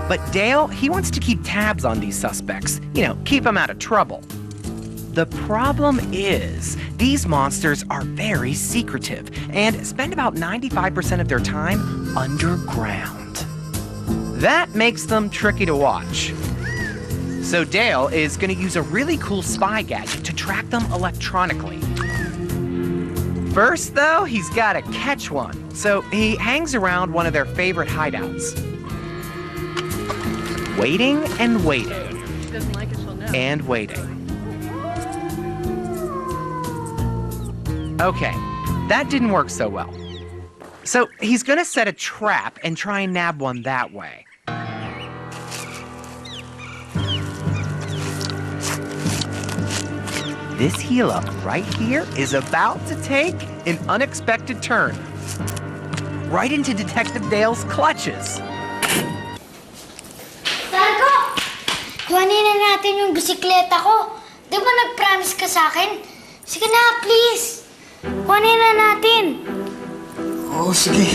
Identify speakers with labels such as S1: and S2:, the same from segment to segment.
S1: But Dale, he wants to keep tabs on these suspects. You know, keep them out of trouble. The problem is, these monsters are very secretive and spend about 95% of their time underground. That makes them tricky to watch. So Dale is going to use a really cool spy gadget to track them electronically. First, though, he's got to catch one. So he hangs around one of their favorite hideouts. Waiting and waiting.
S2: If she doesn't like it, she'll know.
S1: And waiting. Okay, that didn't work so well. So he's gonna set a trap and try and nab one that way. This heel-up right here is about to take an unexpected turn. Right into Detective Dale's clutches.
S3: Sarko! Kuhanin na natin yung bisikleta ko. Di ba nag-promise ka sa akin? Sige na, please. Kuhanin na natin.
S4: Oo, sige.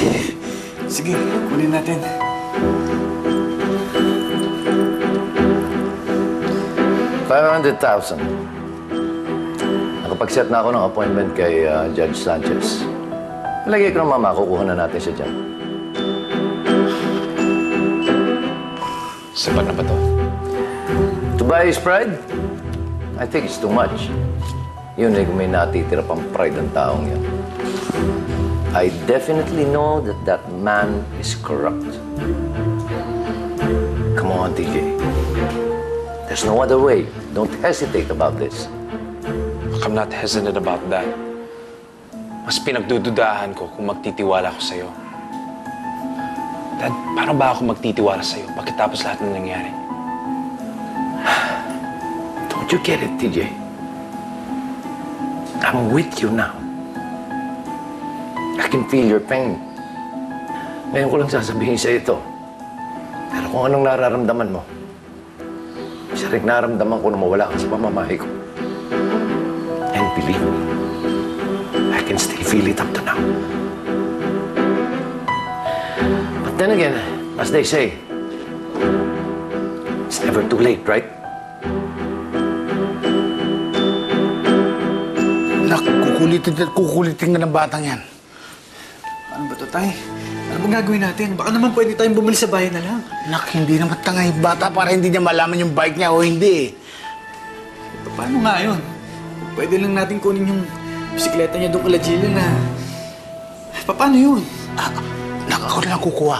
S4: Sige, kunin natin.
S5: $500,000. Nakapag-set na ako ng appointment kay Judge Sanchez. Malagay ko naman makukuha na natin siya dyan.
S6: Sapat na ba to?
S5: To buy his pride? I think it's too much. Yun eh, kung may natitira pang pride ng taong yan. I definitely know that that man is corrupt. Come on, TJ. There's no other way. Don't hesitate about this.
S6: I'm not hesitant about that. Mas pinagdududahan ko kung magtitiwala ko sa'yo. Dad, paano ba ako magtitiwala sa'yo pagkatapos lahat ng nangyari?
S5: Don't you get it, TJ? I'm with you now. I can feel your pain. Ngayon ko lang sasabihin sa ito. Pero kung anong nararamdaman mo, isa rin nararamdaman ko na mawala ka sa pamamahay ko. And believe me, I can still feel it up to now. But then again, as they say, it's never too late, right?
S4: Kukulitin nga ng batang yan. Ano ba to, Tay? Ano ba gagawin natin? Baka naman pwede tayong bumalik sa bahay na lang. Nak, hindi naman tanga yung bata para hindi niya malaman yung bike niya o hindi. Paano nga yun? Pwede lang natin kunin yung bisikleta niya doon kala Jillian na... Paano yun? Nak, ako na lang kukuha.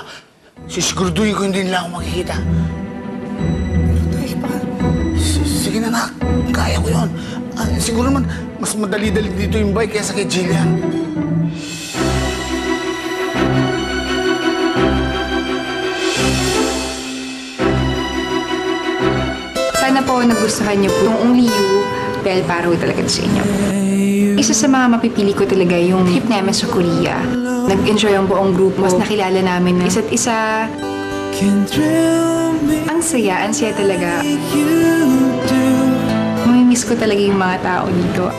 S4: Sisiguraduhin ko hindi nila ako makikita. Tay, sige na, Nak. Kaya ko yun. Siguro naman, mas madali-dali dito yung bike kaysa kay Jillian.
S7: Sana po nagustuhan niyo po yung Only You dahil para ho talaga sa inyo. Isa sa mga mapipili ko talaga yung trip namin sa Korea. Nag-enjoy ang buong grupo. Mas nakilala namin ng isa't isa. Ang saya talaga. Mamimiss ko talaga yung mga tao dito.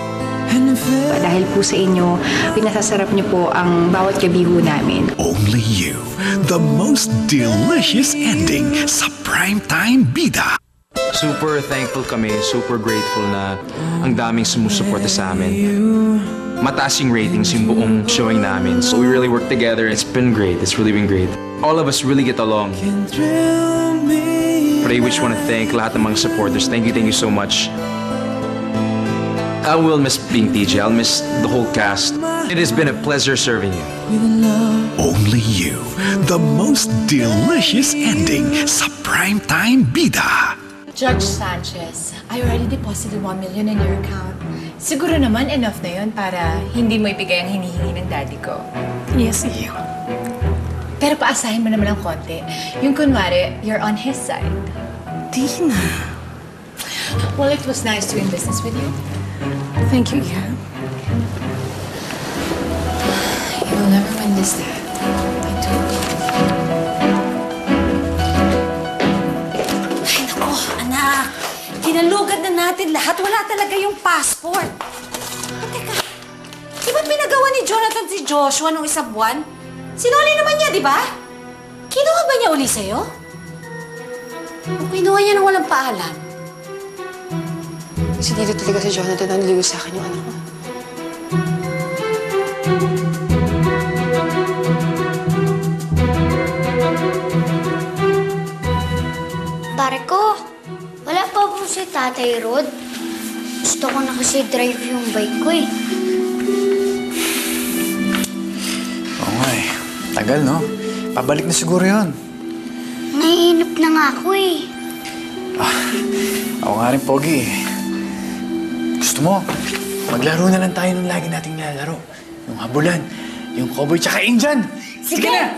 S7: Dahil po sa inyo, pinasasarap niyo po ang bawat gabi ho namin.
S8: Only You, the most delicious ending sa primetime bida.
S6: Super thankful kami, super grateful na ang daming sumusuporta sa amin. Mataas yung ratings yung buong showing namin. So we really work together. It's been great. It's really been great. All of us really get along. But I just want to thank lahat ng mga supporters. Thank you so much. I will miss being TJ. I'll miss the whole cast. It has been a pleasure serving you.
S8: Only You, the most delicious ending sa primetime bida.
S9: Judge Sanchez, I already deposited 1 million in your account. Siguro naman enough na yun para hindi mo ibigay ang hinihingi ng daddy ko.
S2: Yes, iyo.
S9: Pero paasahin mo naman ng konti. Yung kunwari, you're on his side.
S2: Di na.
S9: Well, it was nice doing business with you.
S2: Thank you, yeah.
S9: You will never win this, Dad. I told you.
S10: Ay, naku, anak. Tinalugad na natin lahat. Wala talaga yung passport. Teka, di ba pinagawa ni Jonathan si Joshua nung isang buwan? Sinuli naman niya, di ba? Kinuha ba niya uli sa'yo? Kinuha niya nang walang paalam.
S7: Kasi dito talaga si Jonathan ang liw sa akin yung anak ko.
S3: Pare ko, wala pa po si Tatay Rod. Gusto ko na kasi drive yung bike ko eh.
S4: Oo nga eh. Tagal, no? Pabalik na siguro yun.
S3: Naiinip na nga ako eh.
S4: Ako nga rin, Pogi. Gusto mo, maglaro na lang tayo nung lagi nating nilalaro. Yung habulan, yung cowboy tsaka Indian. Sige na!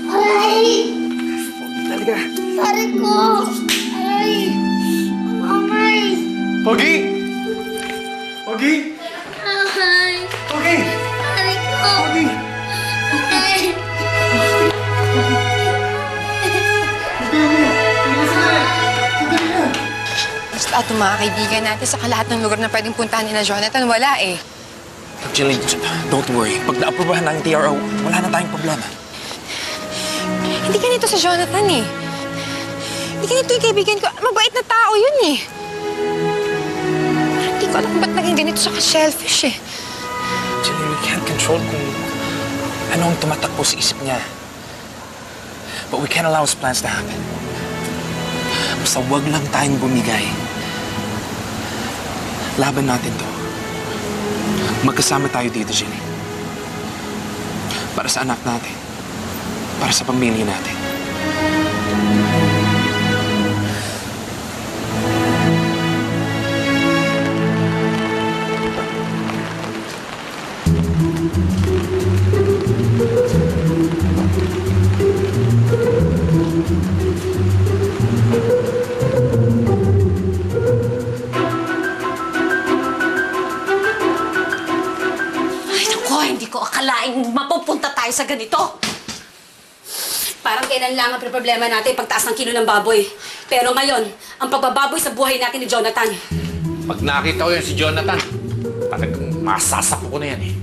S3: Aray!
S4: Talaga.
S3: Pare ko! Aray! Aray!
S4: Pogi! Pogi!
S3: Aray!
S4: Pogi!
S3: Pare ko!
S4: Pogi!
S3: Aray!
S7: Basta itong mga kaibigan natin sa lahat ng lugar na pwedeng puntahan ni na Jonathan, wala eh.
S11: Jillian, don't worry. Pag na-aprobahan ng TRO, wala na tayong problema.
S7: Hindi ganito sa Jonathan eh. Hindi ganito yung kaibigan ko. Mabait na tao yun eh. Pero hindi ko alam kung ba't naging ganito sa selfish eh.
S11: Jillian, we can't control kung ano ang tumatakbo sa isip niya. But we can't allow his plans to happen. Basta wag lang tayong bumigay. Laban natin to. Magkasama tayo dito, Jillian. Para sa anak natin. Para sa pamilya natin.
S10: Ay, naku, hindi ko akalaing mapupunta tayo sa ganito. Parang kailan lang ang problema natin pagtaas ng kilo ng baboy. Pero ngayon, ang pagbababoy sa buhay natin ni Jonathan.
S5: Pag nakita ko yan si Jonathan, talagang masasapo ko na yan eh.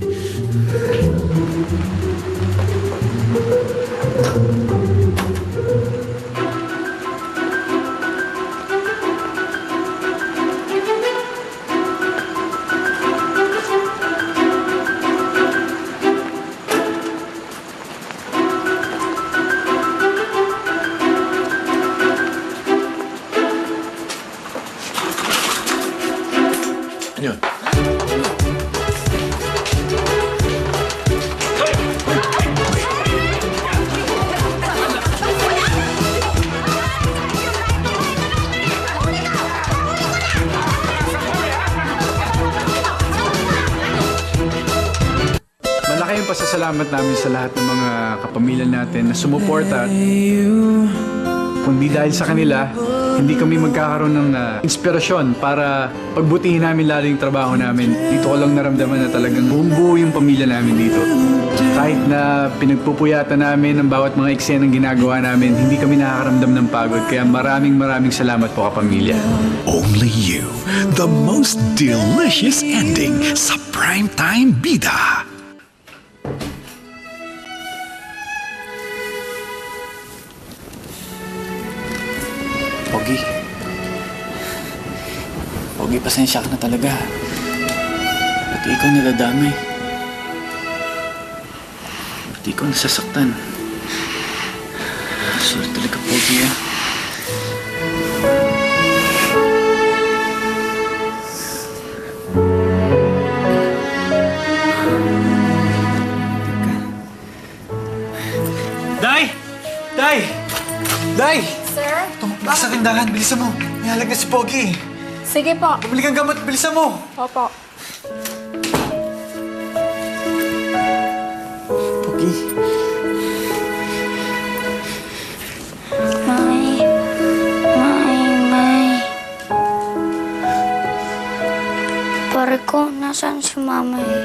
S5: Ano yun?
S4: Malaki yung pasasalamat namin sa lahat ng mga kapamilya natin na sumuporta. Kundi dahil sa kanila, hindi kami magkakaroon ng inspirasyon para pagbutihin namin lalo yung trabaho namin. Dito ko lang naramdaman na talagang buong-buo yung pamilya namin dito. Kahit na pinagpupuyatan namin ang bawat mga eksenang ginagawa namin, hindi kami nakakaramdam ng pagod. Kaya maraming salamat po kapamilya.
S8: Only you, the most delicious ending sa Primetime Bida.
S4: Pogi. Pogi, pasensya ka na talaga. Pati ikaw nadadamay. Pati ikaw nasasaktan. Sorry talaga, Pogi, ah. Day! Day! Day!
S2: Sir?
S4: Tumakbo sa tindahan, bilisan mo. Nihalag na si Pogi.
S2: Sige po.
S4: Bumili kang gamot, bilisan mo.
S2: Opo.
S4: Pogi.
S3: May. Pare ko, nasaan si Mama eh?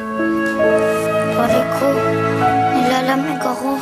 S3: Pare ko, nilalamig ako.